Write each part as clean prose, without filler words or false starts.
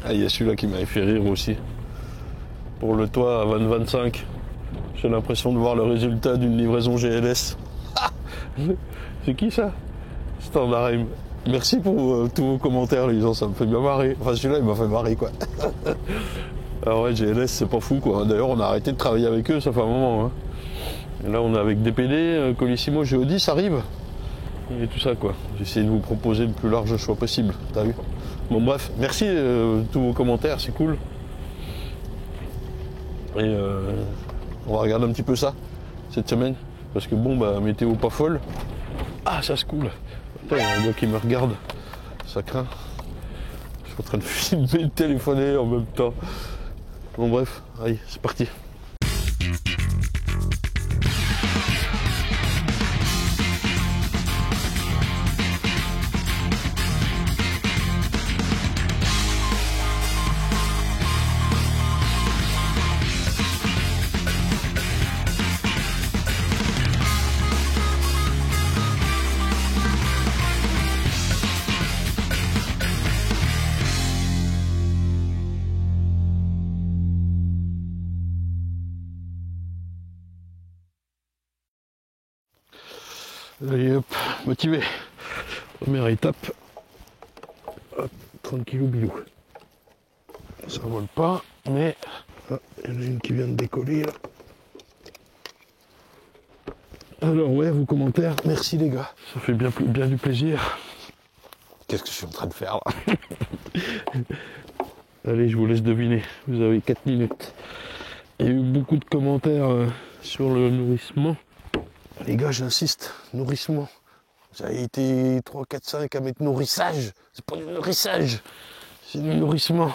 Ah, il y a celui-là qui m'avait fait rire aussi. Pour le toit à 2025, j'ai l'impression de voir le résultat d'une livraison GLS. Ah, c'est qui ça? Standard Aim. Merci pour tous vos commentaires les gens, ça me fait bien marrer. Enfin celui-là il m'a fait marrer quoi. Alors ouais, GLS c'est pas fou quoi. D'ailleurs on a arrêté de travailler avec eux, ça fait un moment. Hein. Et là on est avec DPD, Colissimo, Géodis, ça arrive. Et tout ça quoi. J'ai essayé de vous proposer le plus large choix possible, t'as vu. Bon bref, merci tous vos commentaires, c'est cool. Et on va regarder un petit peu ça cette semaine. Parce que bon bah météo pas folle. Ah ça se coule. Attends, il y a un gars qui me regarde. Ça craint. Je suis en train de filmer, de téléphoner en même temps. Bon bref, allez, c'est parti. Allez hop, motivé. Première étape. Hop, tranquillou bilou. Ça vole pas, mais ah, il y en a une qui vient de décoller là. Alors ouais, vos commentaires, merci les gars. Ça fait bien du plaisir. Qu'est-ce que je suis en train de faire là? Allez, je vous laisse deviner. Vous avez 4 minutes. Il y a eu beaucoup de commentaires sur le nourrissement. Les gars, j'insiste, nourrissement. Vous avez été 3, 4, 5 à mettre nourrissage. C'est pas du nourrissage, c'est du nourrissement.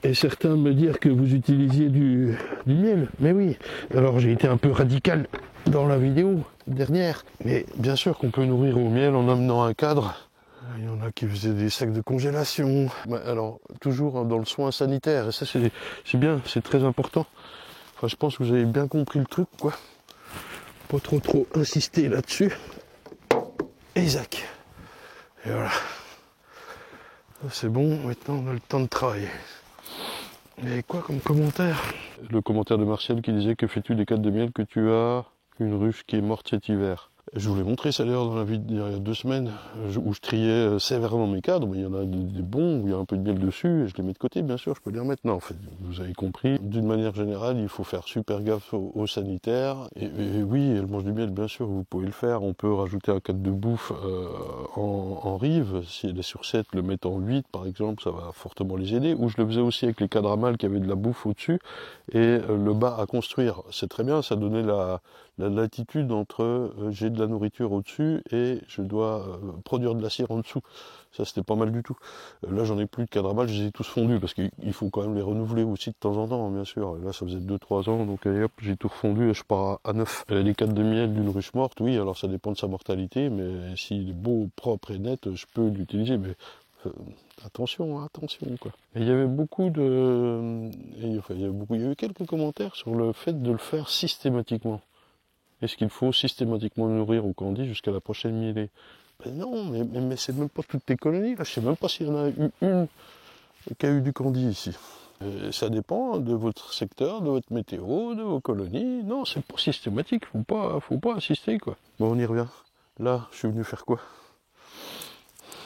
Et certains me dirent que vous utilisiez du miel. Mais oui, alors j'ai été un peu radical dans la vidéo dernière. Mais bien sûr qu'on peut nourrir au miel en amenant un cadre. Il y en a qui faisaient des sacs de congélation. Alors, toujours dans le soin sanitaire. Et ça, c'est bien, c'est très important. Enfin, je pense que vous avez bien compris le truc, quoi. Pas trop insister là-dessus. Et Zach. Et voilà. C'est bon, maintenant on a le temps de travailler. Et quoi comme commentaire? Le commentaire de Martial qui disait: que fais-tu des cadres de miel que tu as une ruche qui est morte cet hiver? Je vous l'ai montré ça d'ailleurs dans la vidéo il y a 2 semaines où je triais sévèrement mes cadres, mais il y en a des bons où il y a un peu de miel dessus et je les mets de côté, bien sûr, je peux les remettre. Non, en fait, vous avez compris. D'une manière générale, il faut faire super gaffe aux sanitaires. Et oui, elle mange du miel, bien sûr, vous pouvez le faire. On peut rajouter un cadre de bouffe en rive. Si elle est sur 7, le mettre en 8 par exemple, ça va fortement les aider. Ou je le faisais aussi avec les cadres à mâle qui avaient de la bouffe au-dessus et le bas à construire. C'est très bien, ça donnait la latitude entre j'ai de la nourriture au-dessus et je dois produire de la cire en dessous. Ça c'était pas mal du tout. Là j'en ai plus de cadres à mâle, je les ai tous fondus parce qu'il faut quand même les renouveler aussi de temps en temps, bien sûr. Là ça faisait 2-3 ans, donc allez hop, j'ai tout refondu et je pars à 9. Les cadres de miel d'une ruche morte, oui, alors ça dépend de sa mortalité, mais s'il est beau, propre et net, je peux l'utiliser, mais attention quoi. Et il y avait beaucoup de... il y a eu quelques commentaires sur le fait de le faire systématiquement. Est-ce qu'il faut systématiquement nourrir au candy jusqu'à la prochaine mielée? Ben non, mais c'est même pas toutes tes colonies, là. Je sais même pas s'il y en a eu une qui a eu du candy ici. Ça dépend de votre secteur, de votre météo, de vos colonies. Non, c'est pas systématique, faut pas insister, quoi. Bon, on y revient. Là, je suis venu faire quoi?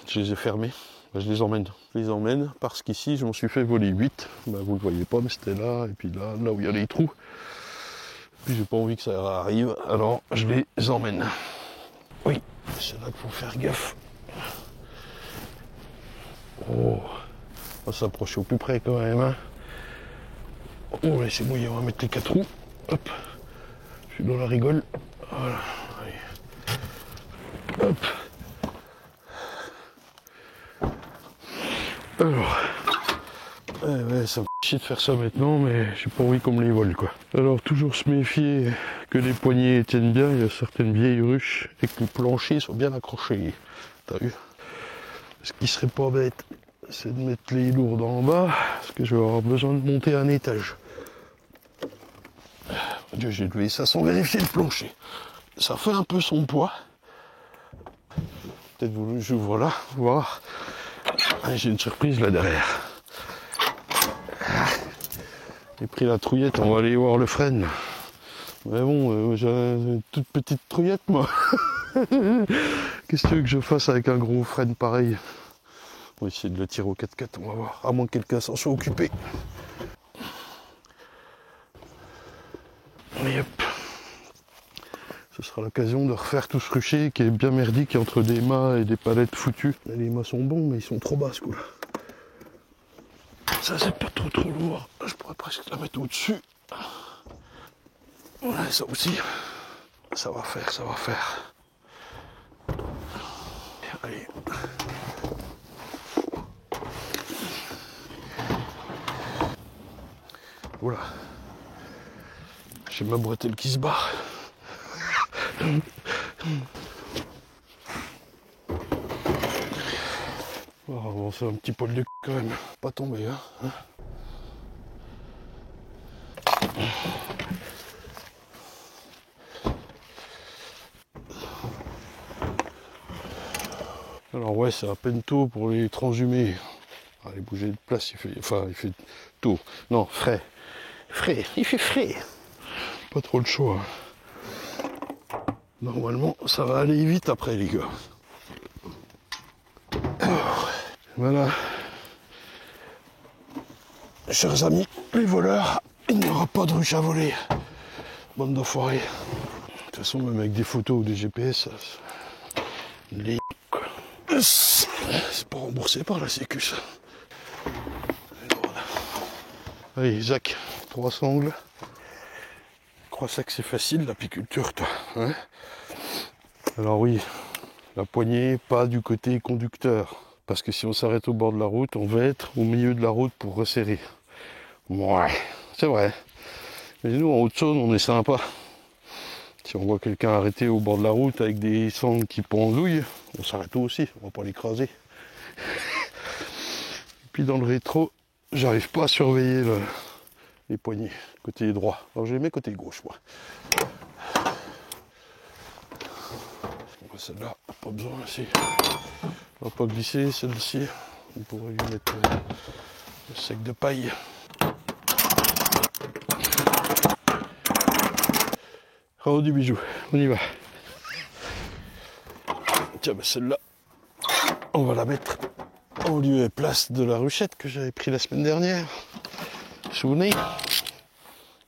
Je les ai fermés. Ben, je les emmène. Je les emmène parce qu'ici, je m'en suis fait voler 8. Ben, vous le voyez pas, mais c'était là, et puis là où il y a les trous. Puis j'ai pas envie que ça arrive, alors je les emmène. Oui, c'est là qu'il faut faire gaffe. Oh, on va s'approcher au plus près quand même. Hein. Oh, laissez mouiller, on va mettre les 4 roues. Hop, je suis dans la rigole. Voilà, allez. Hop. Alors, ouais, ça me fait chier de faire ça maintenant, mais j'ai pas envie qu'on me les vole, quoi. Alors, toujours se méfier que les poignées tiennent bien, il y a certaines vieilles ruches, et que les planchers soient bien accrochés. T'as vu? Ce qui serait pas bête, c'est de mettre les lourdes en bas, parce que je vais avoir besoin de monter un étage. Mon Dieu, j'ai levé ça sans vérifier le plancher. Ça fait un peu son poids. Peut-être j'ouvre là, voir. J'ai une surprise là derrière. J'ai pris la trouillette, on va aller voir le frêne. Mais bon, j'ai une toute petite trouillette, moi. Qu'est-ce que tu veux que je fasse avec un gros frêne pareil? On va essayer de le tirer au 4x4, on va voir. À moins que quelqu'un s'en soit occupé. Et hop. Ce sera l'occasion de refaire tout ce rucher qui est bien merdique entre des mâts et des palettes foutues. Les mâts sont bons, mais ils sont trop bas ce coup-là. Ça, c'est pas trop lourd. Je pourrais presque la mettre au-dessus. Ouais, ça aussi. Ça va faire, ça va faire. Allez. Voilà. J'ai ma bretelle qui se barre. On va avancer un petit poil de quand même. Pas tomber, hein. Alors ouais, c'est à peine tôt pour les transhumés. Allez, bouger de place, il fait tôt. Non, frais. Frais, il fait frais. Pas trop le choix. Normalement, ça va aller vite après, les gars. Alors, voilà. Chers amis, les voleurs, il n'y aura pas de ruche à voler. Bande d'enfoirés. De toute façon, même avec des photos ou des GPS, les quoi. C'est pas remboursé par la Sécu, ça. Allez, Zach, 3 sangles. Je crois ça que c'est facile, l'apiculture, toi. Hein? Alors oui, la poignée, pas du côté conducteur. Parce que si on s'arrête au bord de la route, on va être au milieu de la route pour resserrer. Ouais, c'est vrai. Mais nous, en Haute-Saône, on est sympa. Si on voit quelqu'un arrêté au bord de la route avec des sangles qui pendouillent, on s'arrête aussi, on va pas l'écraser. Et puis dans le rétro, j'arrive pas à surveiller les poignées, côté droit. Alors je les mets côté gauche, moi. Celle-là, pas besoin aussi. On va pas glisser, celle-ci. On pourrait lui mettre le sec de paille. Oh du bijou, on y va. Tiens, bah celle-là, on va la mettre en lieu et place de la ruchette que j'avais pris la semaine dernière. Vous vous souvenez?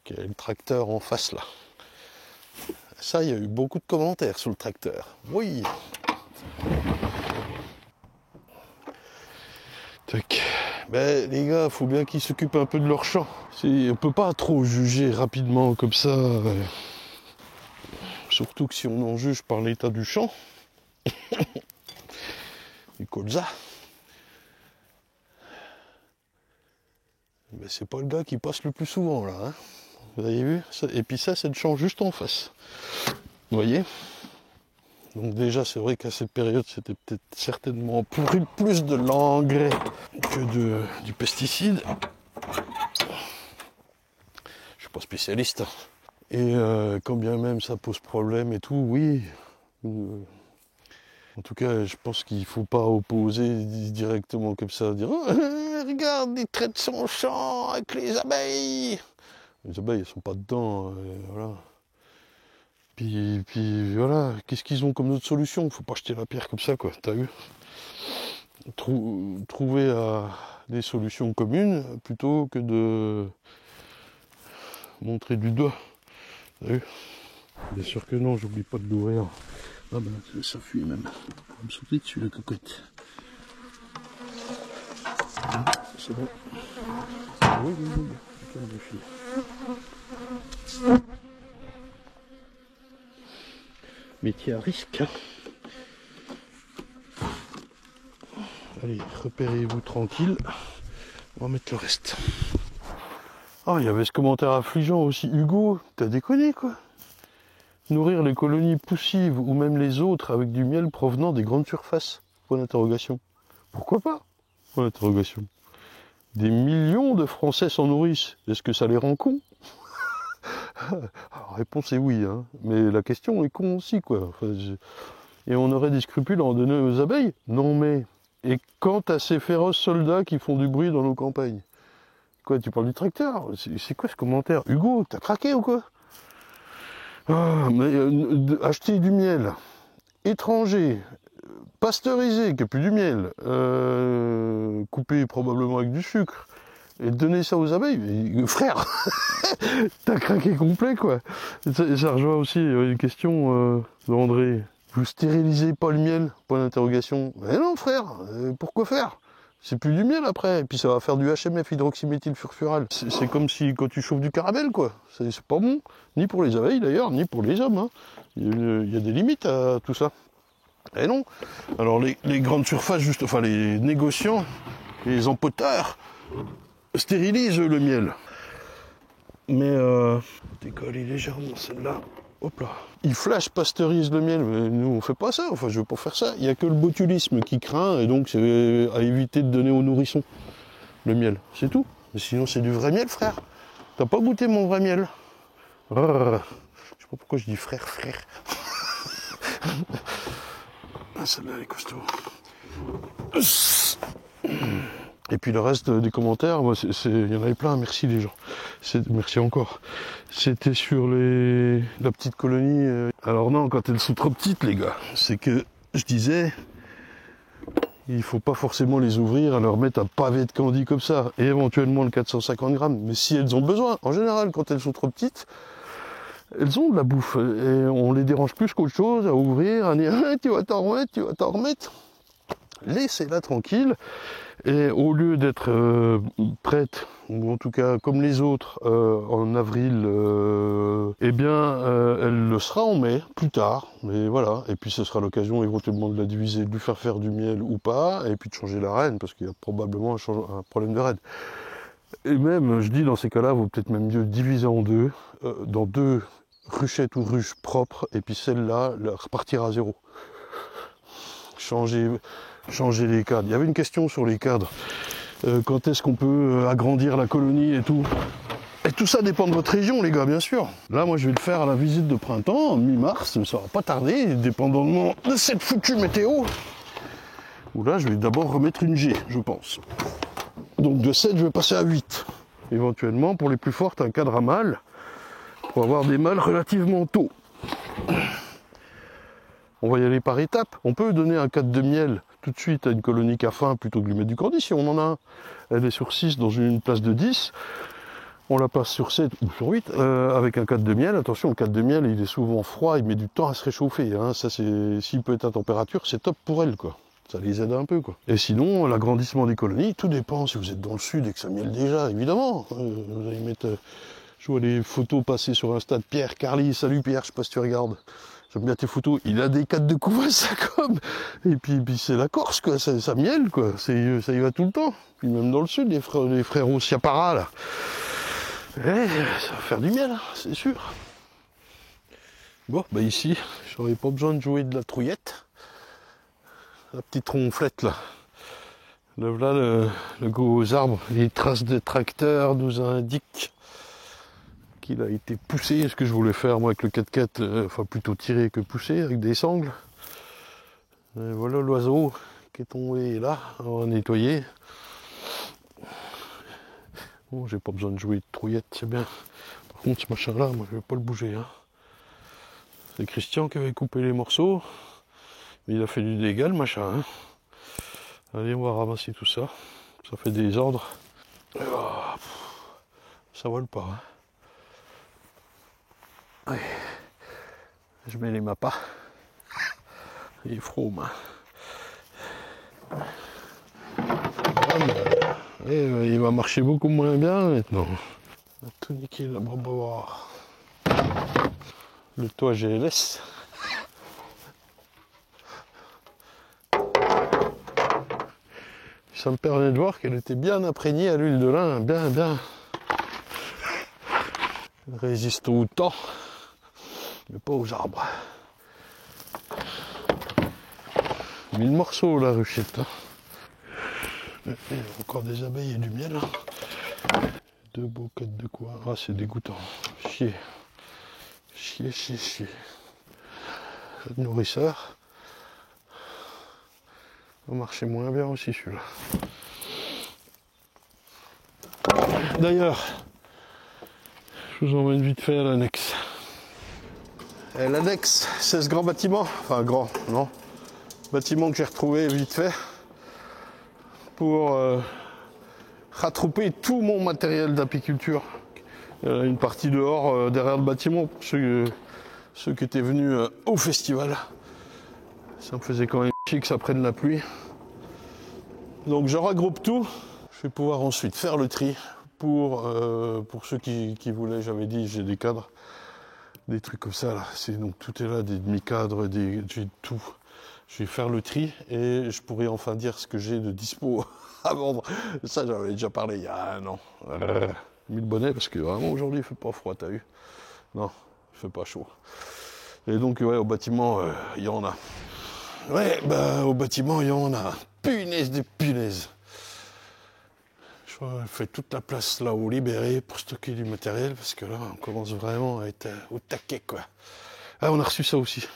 Qui a le tracteur en face là. Ça, il y a eu beaucoup de commentaires sur le tracteur. Oui. Tac. Ben, les gars, faut bien qu'ils s'occupent un peu de leur champ. On peut pas trop juger rapidement comme ça. Surtout que si on en juge par l'état du champ. Du colza. Ben, c'est pas le gars qui passe le plus souvent là. Hein. Vous avez vu? Et puis ça, c'est le champ juste en face. Vous voyez? Donc déjà, c'est vrai qu'à cette période, c'était peut-être certainement plus de l'engrais que du pesticide. Je suis pas spécialiste. Et quand bien même ça pose problème et tout, oui. En tout cas, je pense qu'il faut pas opposer directement comme ça, dire oh, regarde, il traite son champ avec les abeilles. Les abeilles, elles sont pas dedans, voilà. Puis voilà, qu'est-ce qu'ils ont comme autre solution? Faut pas jeter la pierre comme ça, quoi, t'as vu? Trouver des solutions communes plutôt que de montrer du doigt. T'as vu? Bien sûr que non, j'oublie pas de l'ouvrir. Ah ben, ça fuit même. On va me sauter dessus, la cocotte. C'est bon. Oui, métier à risque. Hein. Allez, repérez-vous tranquille. On va mettre le reste. Ah, il y avait ce commentaire affligeant aussi. Hugo, t'as déconné quoi? Nourrir les colonies poussives ou même les autres avec du miel provenant des grandes surfaces? Point d'interrogation. Pourquoi pas? Point d'interrogation. Des millions de Français s'en nourrissent. Est-ce que ça les rend cons? La réponse est oui, hein. Mais la question est con aussi, quoi. Enfin, et on aurait des scrupules à en donner aux abeilles? Non mais... Et quant à ces féroces soldats qui font du bruit dans nos campagnes? Quoi, tu parles du tracteur? C'est quoi ce commentaire? Hugo, t'as craqué ou quoi? Ah, mais acheter du miel étranger, pasteurisé, qui n'a plus du miel, coupé probablement avec du sucre, et donner ça aux abeilles, frère, t'as craqué complet quoi. Ça rejoint aussi une question d'André. Vous stérilisez pas le miel? Point d'interrogation. Mais non frère, pourquoi faire? C'est plus du miel après, et puis ça va faire du HMF, hydroxyméthylfurfural. C'est comme si quand tu chauffes du caramel quoi. C'est pas bon, ni pour les abeilles d'ailleurs, ni pour les hommes. Hein. Il y a des limites à tout ça. Et non. Alors les grandes surfaces, juste, enfin les négociants, les empoteurs, stérilisent le miel. Mais décoller légèrement celle-là. Hop là. Ils flash pasteurisent le miel, mais nous on fait pas ça, enfin je veux pas faire ça. Il y a que le botulisme qui craint, et donc c'est à éviter de donner aux nourrissons le miel. C'est tout. Mais sinon c'est du vrai miel frère. T'as pas goûté mon vrai miel? Je sais pas pourquoi je dis frère. Ah, celle-là elle est costaud. Et puis le reste des commentaires, moi, il y en avait plein, merci les gens. Merci encore. C'était sur la petite colonie. Alors non, quand elles sont trop petites les gars, c'est que je disais, il faut pas forcément les ouvrir à leur mettre un pavé de candy comme ça, et éventuellement le 450 grammes. Mais si elles ont besoin, en général quand elles sont trop petites, elles ont de la bouffe, et on les dérange plus qu'autre chose à ouvrir, à dire tu vas t'en remettre. Laissez-la tranquille, et au lieu d'être prête, ou en tout cas comme les autres en avril, eh bien elle le sera en mai, plus tard, mais voilà, et puis ce sera l'occasion éventuellement de la diviser, de lui faire du miel ou pas, et puis de changer la reine, parce qu'il y a probablement un problème de reine. Et même, je dis dans ces cas-là, vaut peut-être même mieux diviser en deux, dans deux ruchettes ou ruches propres, et puis celle-là, repartir à zéro. Changer les cadres. Il y avait une question sur les cadres. Quand est-ce qu'on peut agrandir la colonie et tout? Et tout ça dépend de votre région, les gars, bien sûr. Là, moi, je vais le faire à la visite de printemps, mi-mars, ça va pas tarder, dépendamment de cette foutue météo. Où là, je vais d'abord remettre une G, je pense. Donc de 7, je vais passer à 8. Éventuellement, pour les plus fortes, un cadre à mâle, pour avoir des mâles relativement tôt. On va y aller par étapes. On peut donner un cadre de miel tout de suite à une colonie qui a faim plutôt que de lui mettre du cordy si on en a un. Elle est sur 6 dans une place de 10. On la passe sur 7 ou sur 8 avec un cadre de miel. Attention, le cadre de miel, il est souvent froid, il met du temps à se réchauffer. Hein. Ça, s'il peut être à température, c'est top pour elle, quoi. Ça les aide un peu, quoi. Et sinon, l'agrandissement des colonies, tout dépend si vous êtes dans le sud et que ça miel déjà, évidemment. Vous allez mettre... je vois les photos passer sur Insta de Pierre Carly. Salut Pierre, je sais pas si tu regardes. J'aime bien tes photos. Il a des cadres de couveuse, ça comme. Et puis c'est la Corse, quoi. Ça miel, quoi. Ça y va tout le temps. Puis même dans le sud, les frères au Siapara, là. Ça va faire du miel, hein, c'est sûr. Bon, bah ici, j'aurais pas besoin de jouer de la trouillette. La petite ronflette, là. Là, le gros arbre. Les traces de tracteur nous indiquent qu'il a été poussé, ce que je voulais faire moi avec le 4x4, enfin plutôt tirer que pousser avec des sangles. Et voilà l'oiseau qui est tombé là, on va nettoyer. Bon, j'ai pas besoin de jouer de trouillette, c'est bien. Par contre ce machin là, moi je vais pas le bouger. Hein. C'est Christian qui avait coupé les morceaux, mais il a fait du dégât le machin. Hein. Allez, on va ramasser tout ça. Ça fait des ordres. Oh, ça vole pas. Hein. Ouais. Je mets les mappas. Il est frôme. Il va marcher beaucoup moins bien maintenant. On a tout niqué là, le toit GLS. Ça me permet de voir qu'elle était bien imprégnée à l'huile de lin, bien. Elle résiste au temps, mais pas aux arbres. 1000 morceaux la ruchette. Hein. Il y a encore des abeilles et du miel. Hein. 2 boquettes de quoi? Ah, c'est dégoûtant. Chier. Le nourrisseur. Va marcher moins bien aussi celui-là. D'ailleurs, je vous emmène vite fait à l'annexe. L'annexe, c'est ce grand bâtiment, enfin grand, non, bâtiment que j'ai retrouvé vite fait pour rattraper tout mon matériel d'apiculture. Une partie dehors, derrière le bâtiment, ceux qui étaient venus au festival. Ça me faisait quand même chier que ça prenne la pluie. Donc je regroupe tout. Je vais pouvoir ensuite faire le tri pour ceux qui voulaient. J'avais dit, j'ai des cadres, des trucs comme ça là. Donc tout est là, des demi-cadres, j'ai tout. Je vais faire le tri et je pourrai enfin dire ce que j'ai de dispo à vendre. Ça, j'en avais déjà parlé il y a un an. Mis le bonnet parce que vraiment aujourd'hui il fait pas froid, t'as vu? Non, il fait pas chaud. Et donc ouais, au bâtiment, il y en a. Ouais, bah au bâtiment, il y en a. Punaise des punaises. Je fais toute la place là-haut libérée pour stocker du matériel parce que là, on commence vraiment à être au taquet, quoi. Ah, on a reçu ça aussi.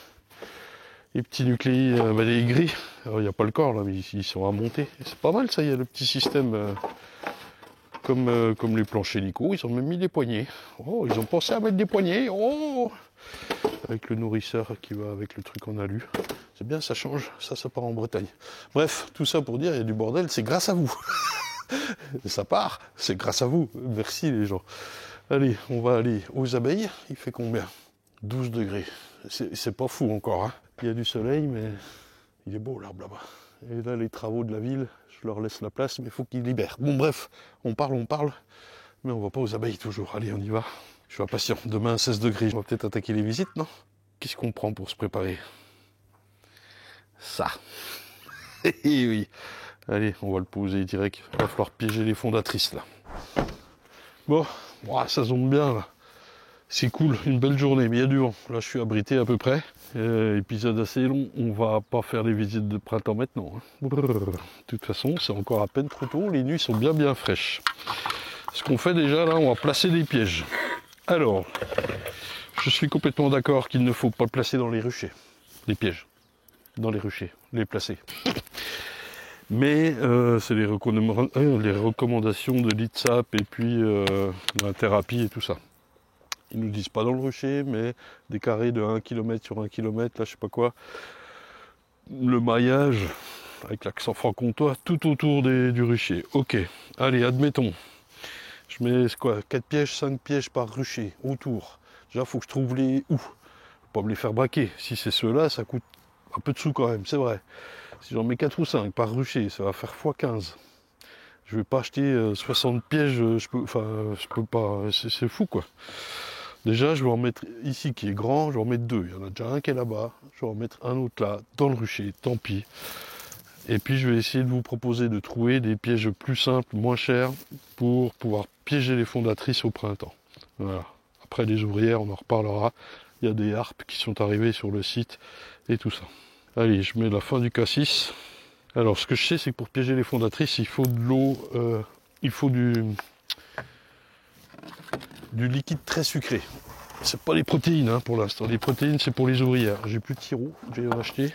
Les petits nucléi, les gris. Alors il n'y a pas le corps là, mais ils sont à monter. C'est pas mal ça, il y a le petit système comme les planches hélico, ils ont même mis des poignées. Oh, ils ont pensé à mettre des poignées. Oh, avec le nourrisseur qui va avec le truc en alu. C'est bien, ça change. Ça part en Bretagne. Bref, tout ça pour dire, il y a du bordel, c'est grâce à vous. Ça part, c'est grâce à vous. Merci les gens. Allez, on va aller aux abeilles. Il fait combien? 12 degrés. C'est pas fou encore, hein. Il y a du soleil, mais il est beau l'arbre là-bas. Et là, les travaux de la ville, je leur laisse la place, mais il faut qu'ils libèrent. Bon, bref, on parle, mais on va pas aux abeilles toujours. Allez, on y va. Je suis impatient. Demain, 16 degrés. On va peut-être attaquer les visites, non? Qu'est-ce qu'on prend pour se préparer? Ça. Oui. Allez, on va le poser direct. Il va falloir piéger les fondatrices, là. Bon, ça zombe bien, là. C'est cool, une belle journée, mais il y a du vent. Là, je suis abrité à peu près. Épisode assez long, on va pas faire les visites de printemps maintenant. Hein. De toute façon, c'est encore à peine trop tôt, les nuits sont bien fraîches. Ce qu'on fait déjà, là, on va placer des pièges. Alors, je suis complètement d'accord qu'il ne faut pas placer dans les ruchers. Les pièges. Dans les ruchers, les placer. Mais c'est les recommandations de l'ITSAP et puis la thérapie et tout ça. Ils nous disent pas dans le rucher, mais des carrés de 1 km sur 1 km, là je sais pas quoi. Le maillage, avec l'accent franc-comtois, tout autour du rucher. Ok, allez, admettons. Je mets quoi, 4 pièges, 5 pièges par rucher, autour. Déjà, il faut que je trouve les où. Faut pas me les faire braquer. Si c'est ceux-là, ça coûte un peu de sous quand même, c'est vrai. Si j'en mets 4 ou 5 par rucher, ça va faire x15. Je vais pas acheter 60 pièges, je peux pas, c'est fou quoi. Déjà, je vais en mettre ici qui est grand, je vais en mettre 2. Il y en a déjà un qui est là-bas. Je vais en mettre un autre là, dans le rucher, tant pis. Et puis, je vais essayer de vous proposer de trouver des pièges plus simples, moins chers, pour pouvoir piéger les fondatrices au printemps. Voilà. Après, les ouvrières, on en reparlera. Il y a des harpes qui sont arrivées sur le site et tout ça. Allez, je mets la fin du cassis. Alors, ce que je sais, c'est que pour piéger les fondatrices, il faut de l'eau, il faut du liquide très sucré. C'est pas les protéines hein, pour l'instant. Les protéines, c'est pour les ouvrières. J'ai plus de sirop, je vais en acheter.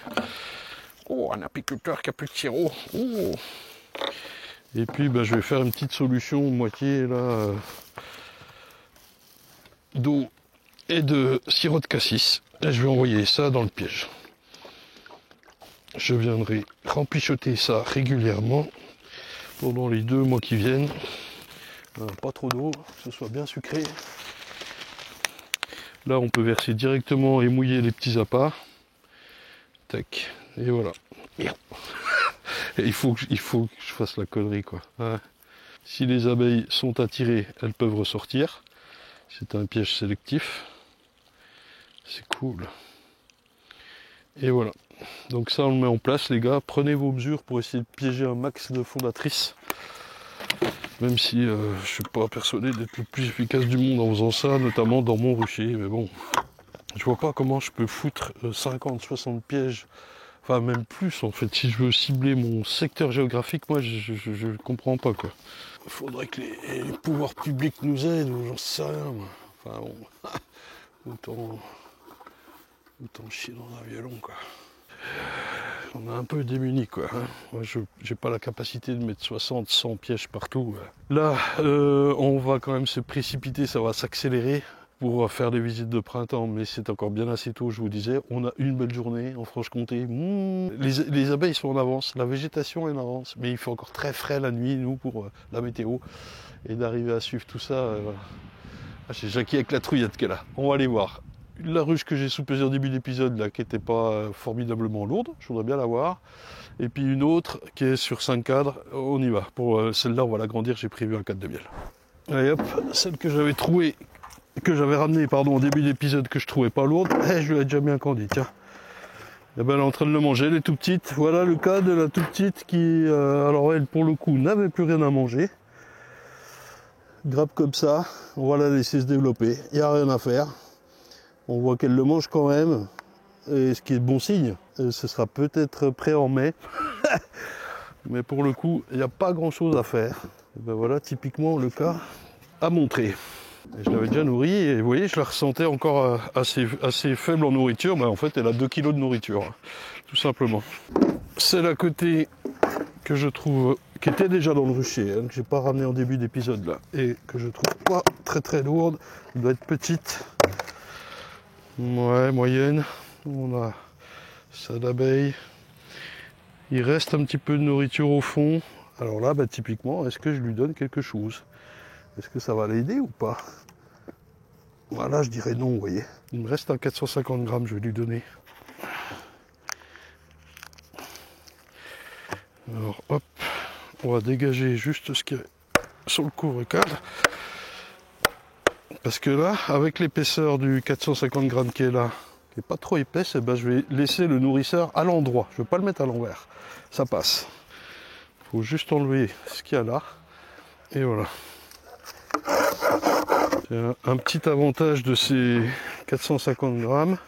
Oh, un apiculteur qui a plus de sirop. Oh. Et puis, je vais faire une petite solution moitié là d'eau et de sirop de cassis. Et je vais envoyer ça dans le piège. Je viendrai rempichoter ça régulièrement pendant les 2 mois qui viennent. Pas trop d'eau, que ce soit bien sucré. Là, on peut verser directement et mouiller les petits appâts. Tac, et voilà. Merde. Et il faut que je fasse la connerie, quoi. Ouais. Si les abeilles sont attirées, elles peuvent ressortir. C'est un piège sélectif. C'est cool. Et voilà. Donc ça, on le met en place, les gars. Prenez vos mesures pour essayer de piéger un max de fondatrices. Même si je suis pas persuadé d'être le plus efficace du monde en faisant ça, notamment dans mon rucher. Mais bon, je vois pas comment je peux foutre 50, 60 pièges, enfin même plus en fait. Si je veux cibler mon secteur géographique, moi je comprends pas quoi. Il faudrait que les pouvoirs publics nous aident, ou j'en sais rien. Moi. Enfin bon, autant chier dans un violon quoi. on est un peu démunis quoi. Hein. Moi je n'ai pas la capacité de mettre 60, 100 pièges partout. Là on va quand même se précipiter, ça va s'accélérer pour faire des visites de printemps, mais c'est encore bien assez tôt, je vous disais. On a une belle journée en Franche-Comté. Les abeilles sont en avance, la végétation est en avance, mais il fait encore très frais la nuit, nous, pour la météo. Et d'arriver à suivre tout ça, c'est Jackie avec la trouillette qu'elle a. On va aller voir. La ruche que j'ai sous-pesée au début de l'épisode, là, qui n'était pas formidablement lourde, je voudrais bien la voir. Et puis une autre qui est sur 5 cadres, on y va. Pour celle-là, on va l'agrandir, j'ai prévu un cadre de miel. Allez hop, celle que j'avais trouvée, que j'avais ramenée, pardon, au début de l'épisode, que je trouvais pas lourde, je lui ai déjà mis un candy, tiens. Et ben elle est en train de le manger, elle est toute petite. Voilà le cas de la toute petite qui, alors elle, pour le coup, n'avait plus rien à manger. Grappe comme ça, on va la laisser se développer, il n'y a rien à faire. On voit qu'elle le mange quand même, et ce qui est bon signe. Ce sera peut-être prêt en mai, mais pour le coup, il n'y a pas grand-chose à faire. Et ben voilà, typiquement le cas à montrer. Et je l'avais déjà nourrie, et vous voyez, je la ressentais encore assez faible en nourriture, mais en fait, elle a 2 kg de nourriture, hein, tout simplement. Celle à côté que je trouve, qui était déjà dans le rucher, hein, que j'ai pas ramené en début d'épisode là, et que je trouve pas très lourde, elle doit être petite. Ouais, moyenne. On a ça d'abeille. Il reste un petit peu de nourriture au fond. Alors là, bah, typiquement, est-ce que je lui donne quelque chose? Est-ce que ça va l'aider ou pas? Voilà, je dirais non, vous voyez. Il me reste un 450 grammes, je vais lui donner. Alors, hop, on va dégager juste ce qu'il y a sur le couvre-cadre. Parce que là, avec l'épaisseur du 450 grammes qui est là, qui n'est pas trop épaisse, eh ben, je vais laisser le nourrisseur à l'endroit. Je ne vais pas le mettre à l'envers. Ça passe. Il faut juste enlever ce qu'il y a là. Et voilà. C'est un petit avantage de ces 450 grammes.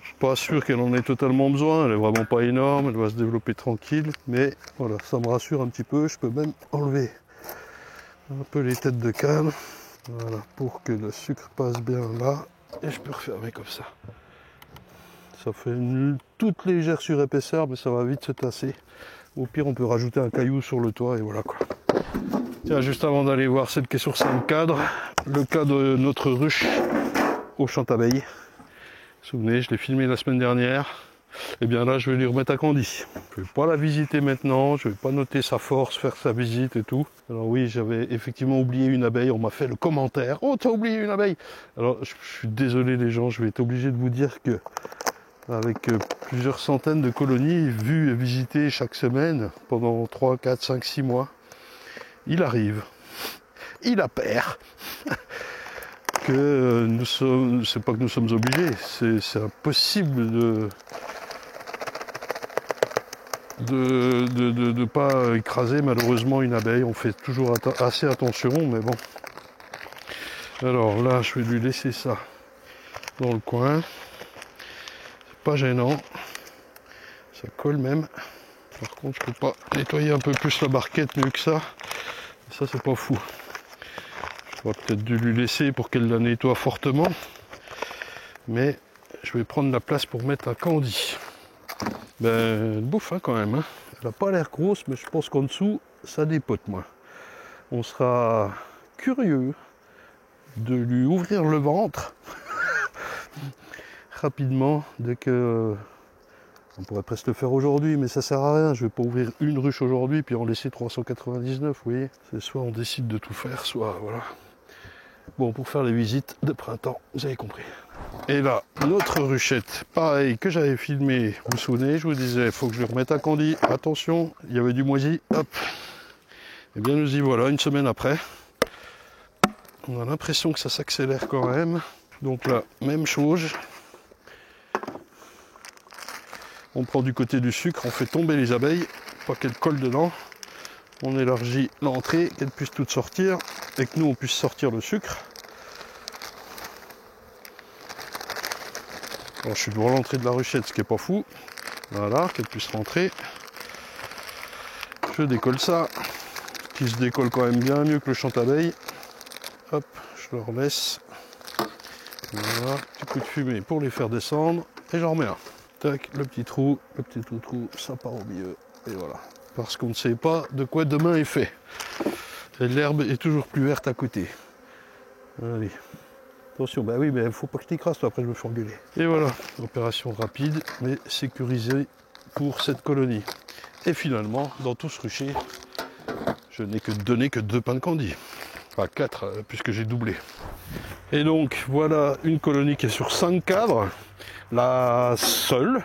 Je suis pas sûr qu'elle en ait totalement besoin. Elle est vraiment pas énorme. Elle va se développer tranquille. Mais voilà, ça me rassure un petit peu. Je peux même enlever un peu les têtes de canne. Voilà, pour que le sucre passe bien là, et je peux refermer comme ça. Ça fait une toute légère surépaisseur, mais ça va vite se tasser. Au pire, on peut rajouter un caillou sur le toit, et voilà quoi. Tiens, juste avant d'aller voir celle qui est sur 5 cadres, le cas de notre ruche au champ d'abeilles. Vous vous souvenez, je l'ai filmé la semaine dernière. Et bien là, je vais lui remettre à Candy. Je ne vais pas la visiter maintenant, je ne vais pas noter sa force, faire sa visite et tout. Alors oui, j'avais effectivement oublié une abeille, on m'a fait le commentaire. Oh, t'as oublié une abeille! Alors, je suis désolé les gens, je vais être obligé de vous dire que avec plusieurs centaines de colonies vues et visitées chaque semaine pendant 3, 4, 5, 6 mois, il arrive, il appert que nous sommes, c'est pas que nous sommes obligés, c'est impossible de pas écraser malheureusement une abeille. On fait toujours assez attention, mais bon. Alors là, je vais lui laisser ça dans le coin. C'est pas gênant. Ça colle même. Par contre, je peux pas nettoyer un peu plus la barquette mieux que ça. Ça, c'est pas fou. J'aurais peut-être dû lui laisser pour qu'elle la nettoie fortement. Mais je vais prendre la place pour mettre un Candy. Ben, elle bouffe hein, quand même. Hein. Elle n'a pas l'air grosse, mais je pense qu'en dessous, ça dépote moins. On sera curieux de lui ouvrir le ventre rapidement dès que... On pourrait presque le faire aujourd'hui, mais ça sert à rien. Je vais pas ouvrir une ruche aujourd'hui puis en laisser 399, vous voyez. C'est soit on décide de tout faire, soit voilà. Bon, pour faire les visites de printemps, vous avez compris. Et là, notre ruchette, pareil, que j'avais filmé, vous vous souvenez, je vous disais, il faut que je lui remette un Candy. Attention, il y avait du moisi, hop. Et bien nous y voilà, une semaine après. On a l'impression que ça s'accélère quand même. Donc là, même chose. On prend du côté du sucre, on fait tomber les abeilles, pas qu'elles collent dedans. On élargit l'entrée, qu'elles puissent toutes sortir, et que nous on puisse sortir le sucre. Alors, je suis devant l'entrée de la ruchette, ce qui n'est pas fou. Voilà, qu'elle puisse rentrer. Je décolle ça, qui se décolle quand même bien mieux que le champ d'abeilles. Hop, je le relaisse. Voilà, petit coup de fumée pour les faire descendre, et j'en remets un. tac, le petit trou, ça part au milieu, et voilà. Parce qu'on ne sait pas de quoi demain est fait. Et l'herbe est toujours plus verte à côté. Allez. Attention, bah oui, mais il faut pas que tu écrases, toi, après je me fais engueuler. Et voilà, opération rapide, mais sécurisée pour cette colonie. Et finalement, dans tout ce rucher, je n'ai que donné que 2 pains de candy. Enfin 4, puisque j'ai doublé. Et donc, voilà une colonie qui est sur 5 cadres. La seule.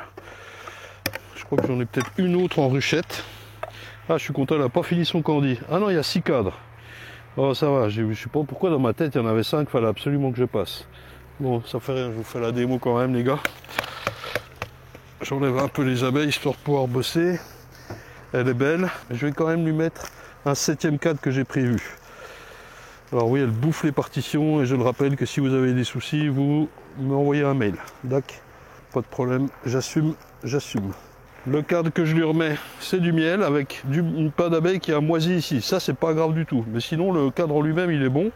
Je crois que j'en ai peut-être une autre en ruchette. Ah, je suis content, elle n'a pas fini son candy. Ah non, il y a 6 cadres. Oh, ça va, je ne sais pas pourquoi dans ma tête il y en avait 5, il fallait absolument que je passe. Bon, ça fait rien, je vous fais la démo quand même, les gars. J'enlève un peu les abeilles histoire de pouvoir bosser. Elle est belle, mais je vais quand même lui mettre un 7e cadre que j'ai prévu. Alors oui, elle bouffe les partitions, et je le rappelle que si vous avez des soucis, vous m'envoyez un mail. D'accord, pas de problème, j'assume. Le cadre que je lui remets, c'est du miel avec une pain d'abeille qui a moisi ici. Ça, c'est pas grave du tout. Mais sinon, le cadre en lui-même, il est bon.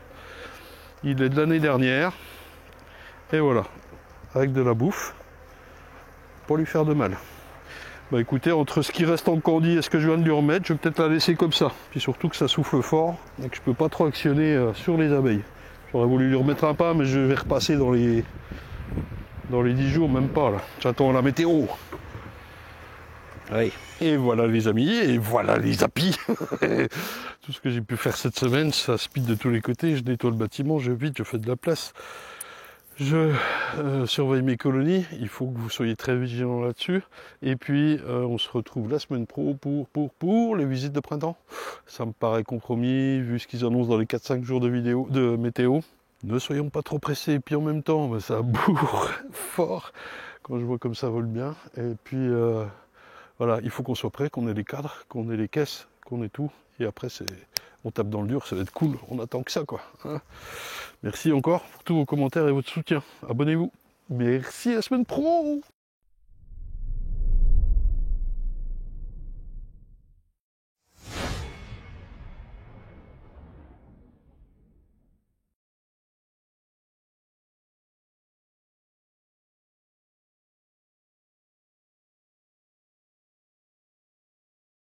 Il est de l'année dernière. Et voilà, avec de la bouffe, pour lui faire de mal. Bah écoutez, entre ce qui reste en candy et ce que je viens de lui remettre, je vais peut-être la laisser comme ça. Puis surtout que ça souffle fort et que je peux pas trop actionner sur les abeilles. J'aurais voulu lui remettre un pain, mais je vais repasser dans les 10 jours, même pas là. J'attends la météo. Oui. Et voilà les amis, et voilà les apis. Tout ce que j'ai pu faire cette semaine, ça speed de tous les côtés. Je nettoie le bâtiment, je vide, je fais de la place. Je surveille mes colonies, il faut que vous soyez très vigilants là-dessus. Et puis on se retrouve la semaine pro pour les visites de printemps. Ça me paraît compromis, vu ce qu'ils annoncent dans les 4-5 jours de météo. Ne soyons pas trop pressés, et puis en même temps, bah, ça bourre fort quand je vois comme ça vole bien. Et puis voilà, il faut qu'on soit prêt, qu'on ait les cadres, qu'on ait les caisses, qu'on ait tout. Et après, on tape dans le dur, ça va être cool. On attend que ça, quoi. Hein. Merci encore pour tous vos commentaires et votre soutien. Abonnez-vous. Merci, à la semaine pro!